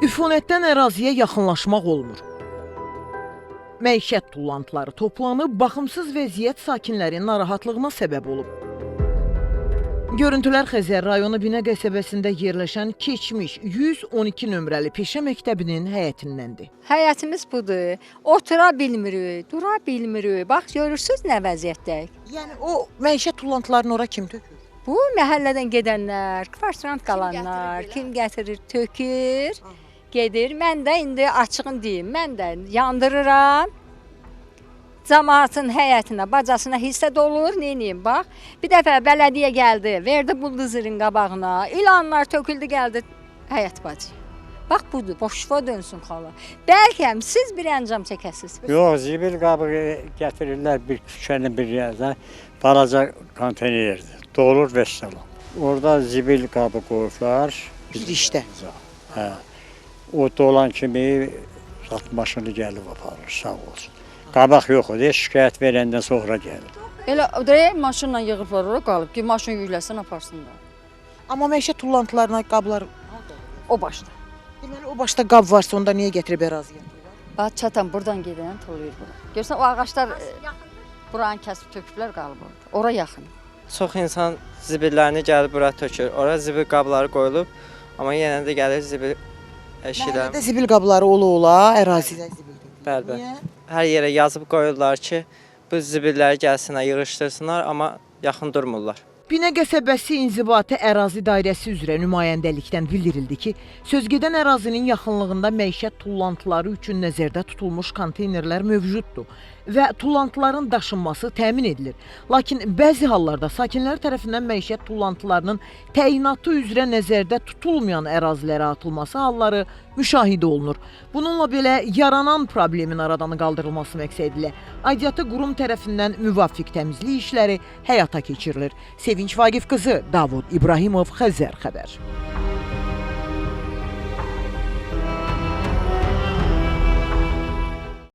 Üfunətdən əraziyə yaxınlaşmaq olmur. Məişət tullantıları toplanıb, baxımsız vəziyyət sakinlərin narahatlığına səbəb olub. Görüntülər Xəzər rayonu Binə qəsəbəsində yerləşən keçmiş 112 nömrəli peşə məktəbinin həyətindəndir. Həyətimiz budur. Otura bilmirik, dura bilmirik. Bax, görürsünüz nə vəziyyətdəyik. Yəni o məişət tullantılarını ora kim tökür? Bu məhəllədən gedənlər, kvartirant qalanlar, kim gətirir, tökür, gedir. Mən də indi açığın deyim, mən də yandırıram. Cəmaatın həyətinə, bacasına hissə dolur, neyniyim, bax. Bir dəfə bələdiyyə gəldi, verdi buldozerin qabağına, ilanlar töküldü, gəldi həyət bacı. Bax budur, boşva dönsün xala. Bəlkə siz bir əncam çəkəsiniz. Yox, zibil qabı gətirirlər bir küçənin bir yerdə, balaca konteynerdir, dolur və salam. Orada zibil qabı qoyublar. Girişdə. Hə, o dolan kimi zat maşını gəlib aparır, sağ olsun. Qabaq yox idi, şikayət verəndən sonra gəlir. Elə dirək maşınla yığıblar ora qalıb ki, maşın yükləsin, aparsınlar. Amma məişət tullantılarına qablar O başda. deməli o başda qab varsa onda niyə gətirib əraziyə? Bax çatan buradan gedən tuluyur bura. Görsən o ağaclar buranı kəsib töküblər qalıb orada. Ora yaxın. Çox insan zibillərini gəlib bura tökür. Ora zibil qabları qoyulub, amma yenə də gəlir zibil eşidən. Məhəllədə zibil qabları ola ərazidə zibil tökülür. Bəli. Niyə? Hər yerə yazıb qoyurlar ki, bu zibilləri gəlsinlər, yığışdırsınlar, amma yaxın durmurlar. Binə qəsəbəsi İnzibati Ərazi Dairəsi üzrə nümayəndəlikdən bildirildi ki, sözgedən ərazinin yaxınlığında məişət tullantıları üçün nəzərdə tutulmuş konteynerlər mövcuddur və tullantıların daşınması təmin edilir. Lakin bəzi hallarda sakinlər tərəfindən məişət tullantılarının təyinatı üzrə nəzərdə tutulmayan ərazilərə atılması halları müşahidə olunur. Bununla belə yaranan problemin aradan qaldırılması məqsədilə aidiyyatı qurum tərəfindən müvafiq təmizlik işləri həyata keçirilir. Sevinç Vaqif qızı, Davud İbrahimov, Xəzər xəbər.